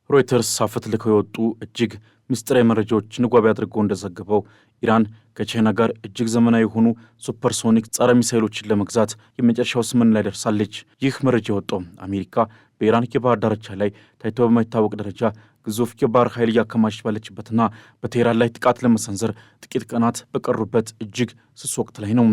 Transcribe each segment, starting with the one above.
ሮይተርስ አፈትልከው የወጡ እጅግ ምስጢራዊ መረጃዎችን ዋቢ አድርጎ እንደዘገበው ኢራን ከቻይና ጋር እጅግ ዘመናዊ የሆኑ ሱፐርሶኒክ ጸረ ሚሳይሎችን ለመግዛት የመጨረሻው ስምምነት ላይ ደርሳለች። ይህ መረጃ የወጣው አሜሪካ በኢራን የባህር ዳርቻ ላይ ታይቶ በማይታወቅ ደረጃ ግዙፍ የባህር ኃይል እያከማቸች ባለችበትና በቴህራን ላይ ጥቃት ለመሰንዘር ጥቂት ቀናት በቀሩበት እጅግ ስስ ወቅት ላይ ነው።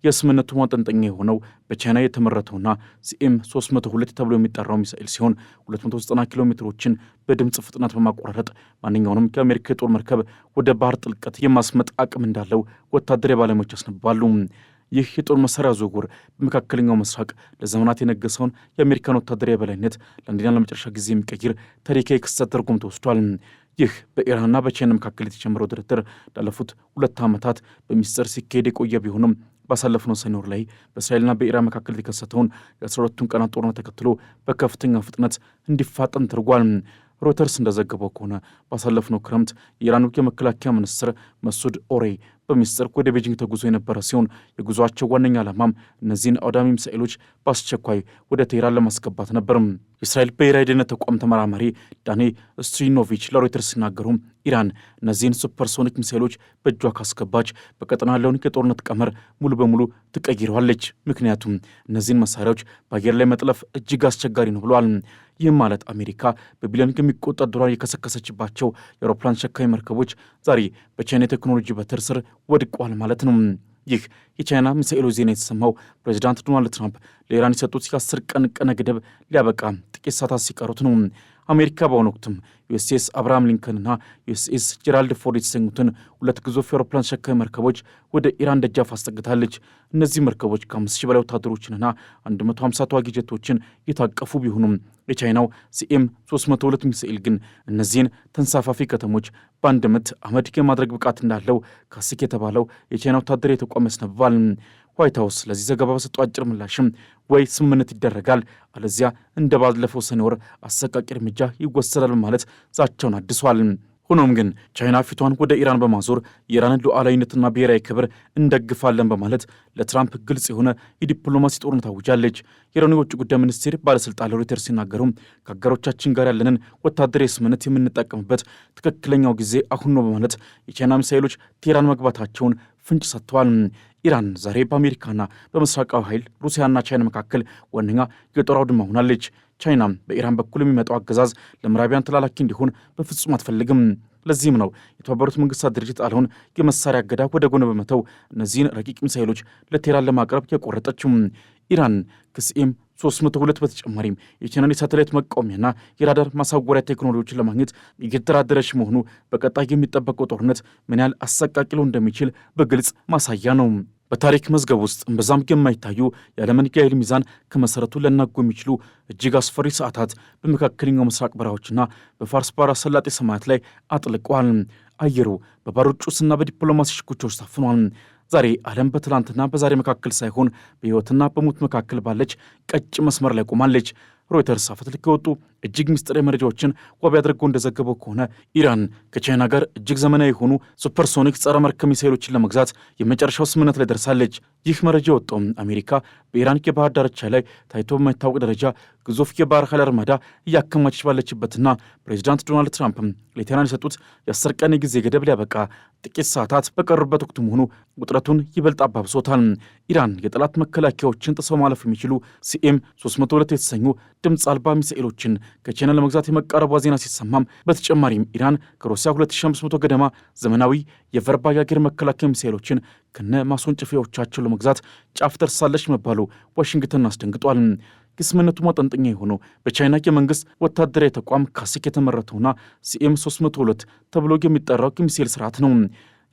የስምምነቱ ማጠንጠኛ የሆነው በቻይና የተመረተውና ሲኤም 302 ተብሎ የሚጠራው ሚሳኤል ሲሆን 290 ኪሎ ሜትሮችን በድምፅ ፍጥነት በማቆራረጥ ማንኛውንም የአሜሪካ የጦር መርከብ ወደ ባህር ጥልቀት የማስመጥ አቅም እንዳለው ወታደራዊ ባለሙያዎች ያስነብባሉ። ይህ የጦር መሳሪያ ዝውውር በመካከለኛው ምስራቅ ለዘመናት የነገሰውን የአሜሪካን ወታደራዊ የበላይነት ለአንዴና ለመጨረሻ ጊዜ የሚቀይር ታሪካዊ ክስተት ተደርጎም ተወስዷል። ይህ በኢራንና በቻይና መካከል የተጀመረው ድርድር ላለፉት 2 ዓመታት በሚስጥር ሲካሄድ የቆየ ቢሆንም ባሳለፍነው ሰኔ ወር ላይ በእስራኤልና በኢራን መካከል የተከሰተውን የ12ቱን ቀናት ጦርነት ተከትሎ በከፍተኛ ፍጥነት እንዲፋጠን ተደርጓል። ሮይተርስ እንደዘገበው ከሆነ ባሳለፍነው ክረምት የኢራኑ የመከላከያ ሚኒስትር መሱድ ኦሬ በሚስጥር ወደ ቤጂንግ ተጉዞ የነበረ ሲሆን የጉዞአቸው ዋነኛ ዓላማም እነዚህን አውዳሚ ሚሳኤሎች በአስቸኳይ ወደ ቴህራን ለማስገባት ነበር። የእስራኤል ብሔራዊ ደህንነት ተቋም ተመራማሪ ዳኒ ስትሪኖቪች ለሮይተርስ ሲናገሩ ኢራን እነዚህን ሱፐርሶኒክ ሚሳኤሎች በእጇ ካስገባች በቀጠና ያለውን የጦርነት ቀመር ሙሉ በሙሉ ትቀይረዋለች። ምክንያቱም እነዚህን መሳሪያዎች በአየር ላይ መጥለፍ እጅግ አስቸጋሪ ነው ብለዋል። ይህም ማለት አሜሪካ በቢሊዮን የሚቆጠር ዶላር የከሰከሰችባቸው የአውሮፕላን ተሸካሚ መርከቦች ዛሬ በቻይና ቴክኖሎጂ በትር ስር ወድቋል ማለት ነው። ይህ የቻይና ሚሳኤሎች ዜና የተሰማው ፕሬዚዳንት ዶናልድ ትራምፕ ለኢራን የሰጡት የ10 ቀን ገደብ ሊያበቃ ጥቂት ሰዓታት ሲቀሩት ነው። አሜሪካ በአሁኑ ወቅትም ዩኤስኤስ አብርሃም ሊንከንና ዩኤስኤስ ጄራልድ ፎርድ የተሰኙትን 2 ግዙፍ የአውሮፕላን ተሸካሚ መርከቦች ወደ ኢራን ደጃፍ አስጠግታለች። እነዚህ መርከቦች ከ5,000 በላይ ወታደሮችንና 150 ተዋጊ ጀቶችን የታቀፉ ቢሆኑም የቻይናው ሲኤም 302 ሚሳኤል ግን እነዚህን ተንሳፋፊ ከተሞች በአንድ ምት አመድ የማድረግ ብቃት እንዳለው ካስክ የተባለው የቻይና ወታደራዊ ተቋም ያስነብባል። ዋይት ሀውስ ለዚህ ዘገባ በሰጠው አጭር ምላሽም ወይ ስምምነት ይደረጋል አለዚያ እንደ ባለፈው ሰኔ ወር አሰቃቂ እርምጃ ይወሰዳል በማለት ዛቻውን አድሷል። ሆኖም ግን ቻይና ፊቷን ወደ ኢራን በማዞር የኢራንን ሉዓላዊነትና ብሔራዊ ክብር እንደግፋለን በማለት ለትራምፕ ግልጽ የሆነ የዲፕሎማሲ ጦርነት አውጃለች። የኢራኑ የውጭ ጉዳይ ሚኒስቴር ባለስልጣን ለሮይተርስ ሲናገሩ ከአጋሮቻችን ጋር ያለንን ወታደራዊ ስምምነት የምንጠቀምበት ትክክለኛው ጊዜ አሁን ነው በማለት የቻይና ሚሳኤሎች ቴህራን መግባታቸውን ፍንጭ ሰጥተዋል። ኢራን ዛሬ በአሜሪካና በምስራቃዊ ኃይል ሩሲያና ቻይና መካከል ዋነኛ የጦር አውድማ ሆናለች። ቻይና በኢራን በኩል የሚመጣው አገዛዝ ለምዕራቢያን ተላላኪ እንዲሆን በፍጹም አትፈልግም። ለዚህም ነው የተባበሩት መንግስታት ድርጅት ጣለውን የመሳሪያ እገዳ ወደ ጎን በመተው እነዚህን ረቂቅ ሚሳኤሎች ለቴህራን ለማቅረብ የቆረጠችው። ኢራን ከሲኤም 302 በተጨማሪም የቻይናን የሳተላይት መቃወሚያና የራዳር ማሳወሪያ ቴክኖሎጂዎችን ለማግኘት እየተደራደረች መሆኑ በቀጣይ የሚጠበቀው ጦርነት ምን ያህል አሰቃቂ ሊሆን እንደሚችል በግልጽ ማሳያ ነው። በታሪክ መዝገብ ውስጥ እምብዛም የማይታዩ የዓለምን የኃይል ሚዛን ከመሠረቱ ሊያናጉ የሚችሉ እጅግ አስፈሪ ሰዓታት በመካከለኛው ምስራቅ በረሃዎችና በፋርስ ባህረ ሰላጤ ሰማያት ላይ አጥልቀዋል። አየሩ በባሩድ ጭስና በዲፕሎማሲ ሽኩቻዎች ታፍኗል። ዛሬ ዓለም በትላንትና በዛሬ መካከል ሳይሆን በሕይወትና በሞት መካከል ባለች ቀጭ መስመር ላይ ቆማለች። ሮይተርስ አፈትልከው የወጡ እጅግ ምስጢራዊ መረጃዎችን ዋቢ አድርጎ እንደዘገበው ከሆነ ኢራን ከቻይና ጋር እጅግ ዘመናዊ የሆኑ ሱፐርሶኒክ ጸረ መርከብ ሚሳኤሎችን ለመግዛት የመጨረሻው ስምምነት ላይ ደርሳለች። ይህ መረጃ የወጣው አሜሪካ በኢራን የባህር ዳርቻ ላይ ታይቶ በማይታወቅ ደረጃ ግዙፍ የባህር ኃይል አርማዳ እያከማቸች ባለችበትና ፕሬዚዳንት ዶናልድ ትራምፕ ለቴህራን የሰጡት የ10 ቀን ጊዜ ገደብ ሊያበቃ ጥቂት ሰዓታት በቀሩበት ወቅት መሆኑ ውጥረቱን ይበልጥ አባብሶታል። ኢራን የጠላት መከላከያዎችን ጥሰው ማለፍ የሚችሉ ሲኤም 302 የተሰኙ ድምፅ አልባ ሚሳኤሎችን ከቻይና ለመግዛት የመቃረቧ ዜና ሲሰማም በተጨማሪም ኢራን ከሩሲያ 2500 ገደማ ዘመናዊ የቨርባ የአየር መከላከያ ሚሳኤሎችን ከነ ማስወንጨፊያዎቻቸው ለመግዛት ጫፍ ደርሳለች መባሉ ዋሽንግተን አስደንግጧል። የስምምነቱ ማጠንጠኛ የሆነው በቻይና የመንግስት ወታደራዊ ተቋም ካስክ የተመረተውና ሲኤም 302 ተብሎ የሚጠራው የሚሳኤል ስርዓት ነው።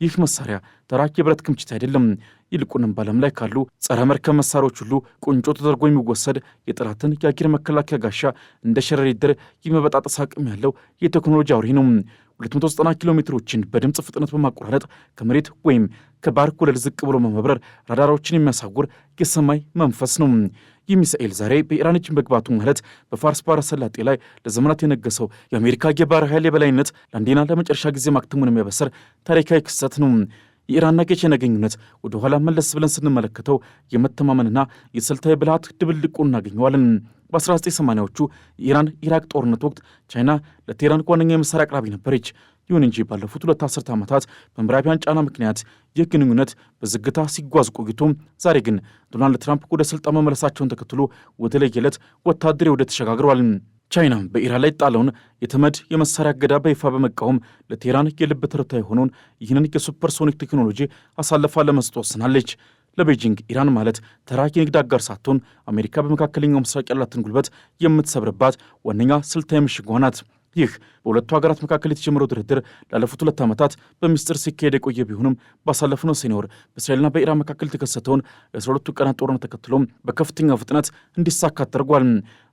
ይህ መሳሪያ ተራ የብረት ክምችት አይደለም። ይልቁንም በዓለም ላይ ካሉ ጸረ መርከብ መሳሪያዎች ሁሉ ቁንጮ ተደርጎ የሚወሰድ የጠላትን የአየር መከላከያ ጋሻ እንደ ሸረሪት ድር የመበጣጠስ አቅም ያለው የቴክኖሎጂ አውሬ ነው። 290 ኪሎ ሜትሮችን በድምፅ ፍጥነት በማቆራረጥ ከመሬት ወይም ከባህር ወለል ዝቅ ብሎ በመብረር ራዳሮችን የሚያሳውር የሰማይ መንፈስ ነው። ይህ ሚሳኤል ዛሬ በኢራን እጅ መግባቱ ማለት በፋርስ ባህረ ሰላጤ ላይ ለዘመናት የነገሰው የአሜሪካ የባህር ኃይል የበላይነት ለአንዴና ለመጨረሻ ጊዜ ማክተሙን የሚያበስር ታሪካዊ ክስተት ነው። የኢራንና የቻይና ግንኙነት ወደ ኋላ መለስ ብለን ስንመለከተው የመተማመንና የስልታዊ ብልሃት ድብልቁ እናገኘዋለን። በ1980ዎቹ የኢራን ኢራቅ ጦርነት ወቅት ቻይና ለቴህራን ዋነኛ የመሳሪያ አቅራቢ ነበረች። ይሁን እንጂ ባለፉት 2 አስርተ ዓመታት በምዕራባውያን ጫና ምክንያት ይህ ግንኙነት በዝግታ ሲጓዝ ቆይቶ ዛሬ ግን ዶናልድ ትራምፕ ወደ ስልጣን መመለሳቸውን ተከትሎ ወደ ለየለት ወታደራዊ ውህደት ተሸጋግረዋል። ቻይና በኢራን ላይ ጣለውን የተመድ የመሳሪያ እገዳ በይፋ በመቃወም ለቴህራን የልብ ትርታ የሆነውን ይህንን የሱፐርሶኒክ ቴክኖሎጂ አሳልፋ ለመስጠት ወስናለች። ለቤጂንግ ኢራን ማለት ተራ የንግድ አጋር ሳትሆን አሜሪካ በመካከለኛው ምስራቅ ያላትን ጉልበት የምትሰብርባት ዋነኛ ስልታዊ ምሽጓ ናት። ይህ በሁለቱ ሀገራት መካከል የተጀመረው ድርድር ላለፉት 2 ዓመታት በሚስጥር ሲካሄድ የቆየ ቢሆንም ባሳለፍነው ሰኔ ወር በእስራኤልና በኢራን መካከል የተከሰተውን የ12 ቀናት ጦርነት ተከትሎም በከፍተኛ ፍጥነት እንዲሳካ ተደርጓል።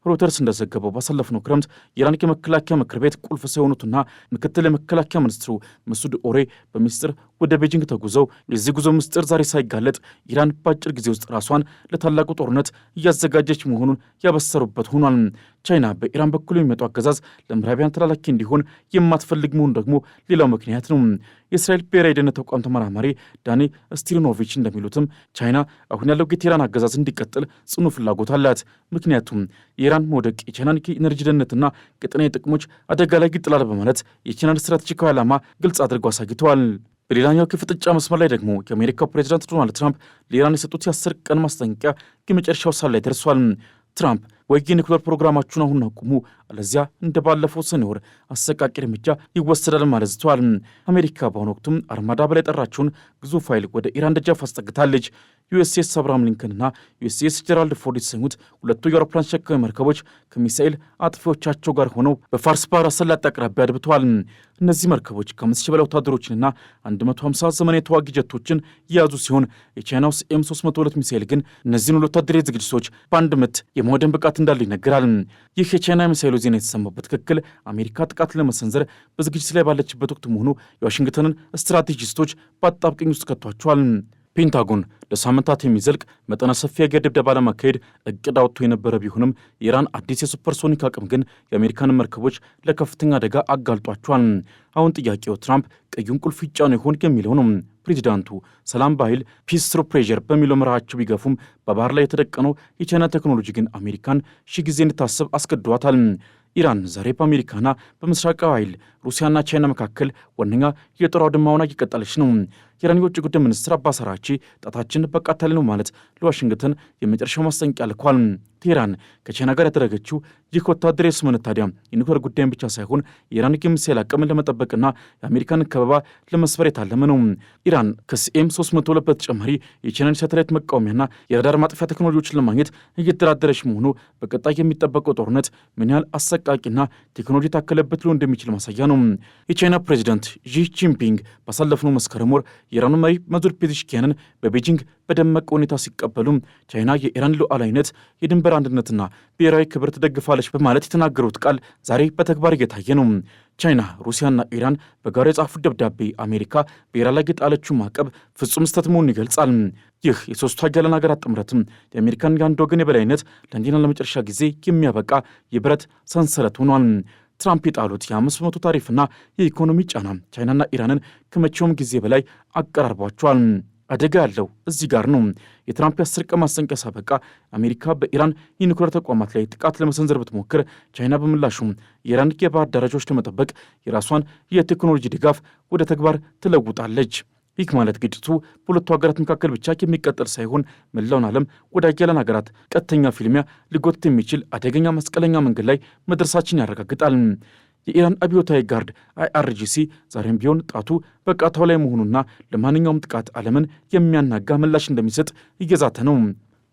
ሮይተርስ እንደዘገበው ባሳለፍነው ክረምት የኢራን የመከላከያ ምክር ቤት ቁልፍ ሰው የሆኑትና ምክትል የመከላከያ ሚኒስትሩ መሱድ ኦሬ በሚስጥር ወደ ቤጂንግ ተጉዘው የዚህ ጉዞ ምስጢር ዛሬ ሳይጋለጥ ኢራን በአጭር ጊዜ ውስጥ ራሷን ለታላቁ ጦርነት እያዘጋጀች መሆኑን ያበሰሩበት ሆኗል። ቻይና በኢራን በኩል የሚመጡ አገዛዝ ለምዕራባውያን ተላላኪ እንዲሆን የማትፈልግ መሆኑ ደግሞ ሌላው ምክንያት ነው። የእስራኤል ብሔራዊ ደህንነት ተቋም ተመራማሪ ዳኒ ስቲሪኖቪች እንደሚሉትም ቻይና አሁን ያለው የቴህራን አገዛዝ እንዲቀጥል ጽኑ ፍላጎት አላት። ምክንያቱም የኢራን መውደቅ የቻይናን የኤነርጂ ደህንነትና ቀጠናዊ ጥቅሞች አደጋ ላይ ይጥላል በማለት የቻይናን ስትራቴጂካዊ ዓላማ ግልጽ አድርገው አሳይተዋል። በሌላኛው የፍጥጫ መስመር ላይ ደግሞ የአሜሪካው ፕሬዚዳንት ዶናልድ ትራምፕ ለኢራን የሰጡት የ10 ቀን ማስጠንቀቂያ የመጨረሻው ሰዓት ላይ ደርሷል። ትራምፕ ወይ የኒውክሌር ፕሮግራማችሁን አሁን አቁሙ፣ አለዚያ እንደ ባለፈው ሰኔ ወር አሰቃቂ እርምጃ ይወሰዳል ማለት ዝተዋል። አሜሪካ በአሁኑ ወቅትም አርማዳ ብላ የጠራችውን ግዙፍ ኃይል ወደ ኢራን ደጃፍ አስጠግታለች። ዩኤስኤስ አብርሃም ሊንከንና ዩኤስኤስ ጀራልድ ፎርድ የተሰኙት ሁለቱ የአውሮፕላን ተሸካሚ መርከቦች ከሚሳኤል አጥፊዎቻቸው ጋር ሆነው በፋርስ ባህረ ሰላጤ አቅራቢያ አድብተዋል። እነዚህ መርከቦች ከ5,000 በላይ ወታደሮችንና 150 ዘመናዊ ተዋጊ ጀቶችን የያዙ ሲሆን የቻይናው ኤም302 ሚሳኤል ግን እነዚህን ወታደራዊ ዝግጅቶች በአንድ ምት የማውደም ብቃት እንዳለው ይነገራል። ይህ የቻይና ሚሳኤሉ ዜና የተሰማው በትክክል አሜሪካ ጥቃት ለመሰንዘር በዝግጅት ላይ ባለችበት ወቅት መሆኑ የዋሽንግተንን ስትራቴጂስቶች በአጣብቂኝ ውስጥ ከቷቸዋል። ፔንታጎን ለሳምንታት የሚዘልቅ መጠነ ሰፊ የአየር ድብደባ ለማካሄድ እቅድ አውጥቶ የነበረ ቢሆንም የኢራን አዲስ የሱፐርሶኒክ አቅም ግን የአሜሪካን መርከቦች ለከፍተኛ አደጋ አጋልጧቸዋል። አሁን ጥያቄው ትራምፕ ቀዩን ቁልፍ ይጫኑ ይሆን የሚለው ነው። ፕሬዚዳንቱ ሰላም በኃይል ፒስ ትሩ ፕሬዠር በሚለው መርሃቸው ቢገፉም በባህር ላይ የተደቀነው የቻይና ቴክኖሎጂ ግን አሜሪካን ሺህ ጊዜ እንድታስብ አስገድዷታል። ኢራን ዛሬ በአሜሪካና በምስራቃዊ ኃይል ሩሲያና ቻይና መካከል ዋነኛ የጦር አውድማ ሆና እየቀጠለች ነው። የኢራን የውጭ ጉዳይ ሚኒስትር አባስ አራግቺ ጣታችን በቃታል ነው ማለት ለዋሽንግተን የመጨረሻው ማስጠንቀቂያ ልኳል። ቴህራን ከቻይና ጋር ያደረገችው ይህ ወታደራዊ ስምምነት ታዲያ የኒውክሌር ጉዳይን ብቻ ሳይሆን የኢራን የሚሳኤል አቅምን ለመጠበቅና የአሜሪካን ከበባ ለመስበር የታለመ ነው። ኢራን ከኤም302 በተጨማሪ የቻይናን ሳተላይት መቃወሚያና የራዳር ማጥፊያ ቴክኖሎጂዎችን ለማግኘት እየተደራደረች መሆኑ በቀጣይ የሚጠበቀው ጦርነት ምን ያህል አሰቃቂና ቴክኖሎጂ የታከለበት ሊሆን እንደሚችል ማሳያ ነው። የቻይና ፕሬዚዳንት ዢ ጂንፒንግ ባሳለፍነው መስከረም ወር የኢራኑ መሪ መሱድ ፔዜሽኪያንን በቤጂንግ በደመቀ ሁኔታ ሲቀበሉ ቻይና የኢራን ሉዓላዊነት፣ የድንበር አንድነትና ብሔራዊ ክብር ትደግፋለች በማለት የተናገሩት ቃል ዛሬ በተግባር እየታየ ነው። ቻይና፣ ሩሲያና ኢራን በጋራ የጻፉት ደብዳቤ አሜሪካ በኢራን ላይ የጣለችው ማዕቀብ ፍጹም ስህተት መሆኑን ይገልጻል። ይህ የሶስቱ ሀያላን ሀገራት ጥምረትም የአሜሪካን የአንድ ወገን የበላይነት ለአንዴና ለመጨረሻ ጊዜ የሚያበቃ የብረት ሰንሰለት ሆኗል። ትራምፕ የጣሉት የ5% ታሪፍና የኢኮኖሚ ጫና ቻይናና ኢራንን ከመቼውም ጊዜ በላይ አቀራርቧቸዋል። አደጋ ያለው እዚህ ጋር ነው። የትራምፕ የ10 ቀን ማስጠንቀቂያ ሳበቃ አሜሪካ በኢራን የኒውክሌር ተቋማት ላይ ጥቃት ለመሰንዘር ብትሞክር ቻይና በምላሹ የኢራን የባህር ዳርቻዎች ለመጠበቅ የራሷን የቴክኖሎጂ ድጋፍ ወደ ተግባር ትለውጣለች። ይህ ማለት ግጭቱ በሁለቱ ሀገራት መካከል ብቻ የሚቀጥል ሳይሆን መላውን ዓለም ወደ ሀያላን ሀገራት ቀጥተኛ ፊልሚያ ሊጎትት የሚችል አደገኛ መስቀለኛ መንገድ ላይ መድረሳችን ያረጋግጣል። የኢራን አብዮታዊ ጋርድ IRGC ዛሬም ቢሆን ጣቱ በቃታው ላይ መሆኑና ለማንኛውም ጥቃት ዓለምን የሚያናጋ ምላሽ እንደሚሰጥ እየዛተ ነው።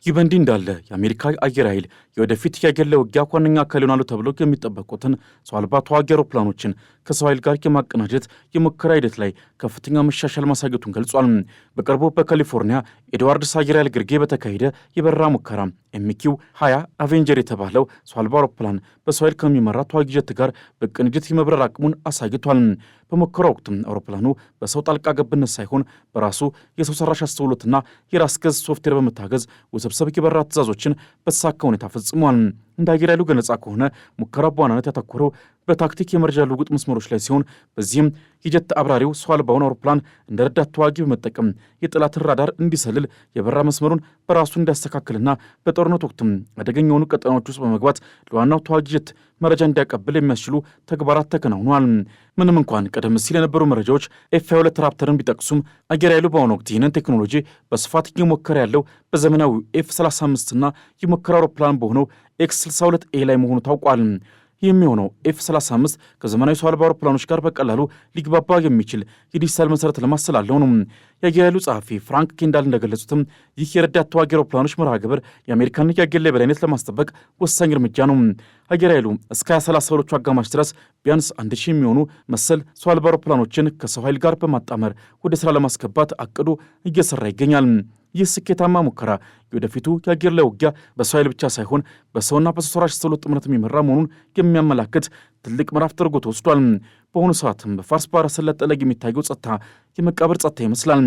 ይህ በእንዲህ እንዳለ የአሜሪካ አየር ኃይል የወደፊት የአየር ላይ ውጊያ ዋነኛ አካል ይሆናሉ ተብሎ የሚጠበቁትን ሰው አልባ ተዋጊ አውሮፕላኖችን ከሰው ኃይል ጋር የማቀናጀት የሙከራ ሂደት ላይ ከፍተኛ መሻሻል ማሳየቱን ገልጿል። በቅርቡ በካሊፎርኒያ ኤድዋርድስ አየር ኃይል ግርጌ በተካሄደ የበረራ ሙከራ MQ-20 አቬንጀር የተባለው ሰው አልባ አውሮፕላን በሰው ኃይል ከሚመራ ተዋጊ ጀት ጋር በቅንጅት የመብረር አቅሙን አሳይቷል። በሙከራው ወቅትም አውሮፕላኑ በሰው ጣልቃ ገብነት ሳይሆን በራሱ የሰው ሰራሽ አስተውሎትና የራስ ገዝ ሶፍትዌር በመታገዝ ውስብስብ የበረራ ትዕዛዞችን በተሳካ ሁኔታ ፈጽሟል። እንደ አየር ኃይሉ ገለጻ ከሆነ ሙከራው በዋናነት ያተኮረው በታክቲክ የመረጃ ልውውጥ መስመሮች ላይ ሲሆን በዚህም የጀት አብራሪው ሰው አልባውን አውሮፕላን እንደ ረዳት ተዋጊ በመጠቀም የጠላትን ራዳር እንዲሰልል የበረራ መስመሩን በራሱ እንዲያስተካክልና በጦርነት ወቅትም አደገኛ የሆኑ ቀጠናዎች ውስጥ በመግባት ለዋናው ተዋጊ ጀት መረጃ እንዲያቀብል የሚያስችሉ ተግባራት ተከናውነዋል። ምንም እንኳን ቀደም ሲል የነበሩ መረጃዎች ኤፍ-22 ራፕተርን ቢጠቅሱም አየር ኃይሉ በአሁኑ ወቅት ይህንን ቴክኖሎጂ በስፋት እየሞከረ ያለው በዘመናዊው ኤፍ-35 እና የሞከረ አውሮፕላን በሆነው ኤክስ-62ኤ ላይ መሆኑ ታውቋል። የሚሆነው ኤፍ-35 ከዘመናዊ ሰው አልባ አውሮፕላኖች ጋር በቀላሉ ሊግባባ የሚችል የዲጂታል መሰረተ ልማት ስላለው ነው። የአየር ኃይሉ ጸሐፊ ፍራንክ ኬንዳል እንደገለጹትም ይህ የረዳት ተዋጊ አውሮፕላኖች መርሃ ግብር የአሜሪካን የአየር ላይ የበላይነት ለማስጠበቅ ወሳኝ እርምጃ ነው። አየር ኃይሉ እስከ 2030ዎቹ አጋማሽ ድረስ ቢያንስ 1000 የሚሆኑ መሰል ሰው አልባ አውሮፕላኖችን ከሰው ኃይል ጋር በማጣመር ወደ ሥራ ለማስገባት አቅዶ እየሰራ ይገኛል። ይህ ስኬታማ ሙከራ የወደፊቱ የአየር ላይ ውጊያ በሰው ኃይል ብቻ ሳይሆን በሰውና በሰው ሰራሽ አስተውሎት ጥምረት የሚመራ መሆኑን የሚያመላክት ትልቅ ምዕራፍ ተደርጎ ተወስዷል። በአሁኑ ሰዓትም በፋርስ ባህረ ሰላጤ ላይ የሚታየው ጸጥታ የመቃብር ጸጥታ ይመስላል።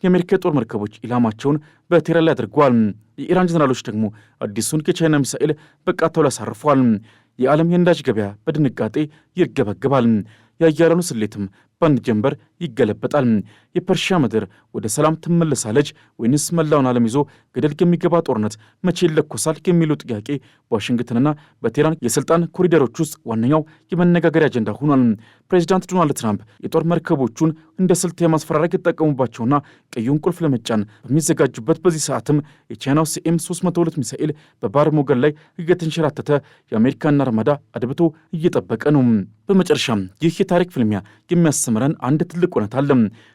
የአሜሪካ የጦር መርከቦች ኢላማቸውን በቴህራን ላይ አድርገዋል። የኢራን ጀነራሎች ደግሞ አዲሱን የቻይና ሚሳኤል በቃታው ላይ አሳርፈዋል። የዓለም የነዳጅ ገበያ በድንጋጤ ይርገበገባል። የአያሌኑ ስሌትም በአንድ ጀንበር ይገለበጣል። የፐርሺያ ምድር ወደ ሰላም ትመለሳለች ወይንስ መላውን ዓለም ይዞ ገደል የሚገባ ጦርነት መቼ ይለኮሳል የሚለው ጥያቄ በዋሽንግተንና በቴህራን የስልጣን ኮሪደሮች ውስጥ ዋነኛው የመነጋገሪያ አጀንዳ ሆኗል። ፕሬዚዳንት ዶናልድ ትራምፕ የጦር መርከቦቹን እንደ ስልት የማስፈራሪያ የተጠቀሙባቸውና ቀዩን ቁልፍ ለመጫን በሚዘጋጁበት በዚህ ሰዓትም የቻይናው ሲኤም-302 ሚሳኤል በባህር ሞገድ ላይ እየተንሸራተተ የአሜሪካን አርማዳ አድብቶ እየጠበቀ ነው። በመጨረሻም ይህ የታሪክ ፍልሚያ የሚያስተምረን አንድ ትልቅ እውነት አለ።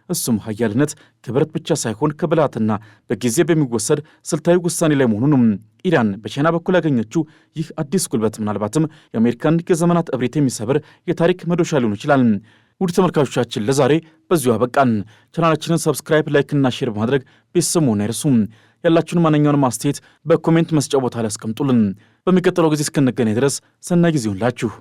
እሱም ኃያልነት ከብረት ብቻ ሳይሆን ከብልሃትና በጊዜ በሚወሰድ ስልታዊ ውሳኔ ላይ መሆኑ ነው። ኢራን በቻይና በኩል ያገኘችው ይህ አዲስ ጉልበት ምናልባትም የአሜሪካን የዘመናት እብሪት የሚሰብር የታሪክ መዶሻ ሊሆን ይችላል። ውድ ተመልካቾቻችን ለዛሬ በዚሁ አበቃን። ቻናላችንን ሰብስክራይብ፣ ላይክና ሼር በማድረግ ቤተሰብ መሆን አይርሱም። ያላችሁን ማንኛውንም አስተያየት በኮሜንት መስጫ ቦታ ላይ አስቀምጡልን። በሚቀጥለው ጊዜ እስክንገናኝ ድረስ ሰናይ ጊዜ ይሁንላችሁ።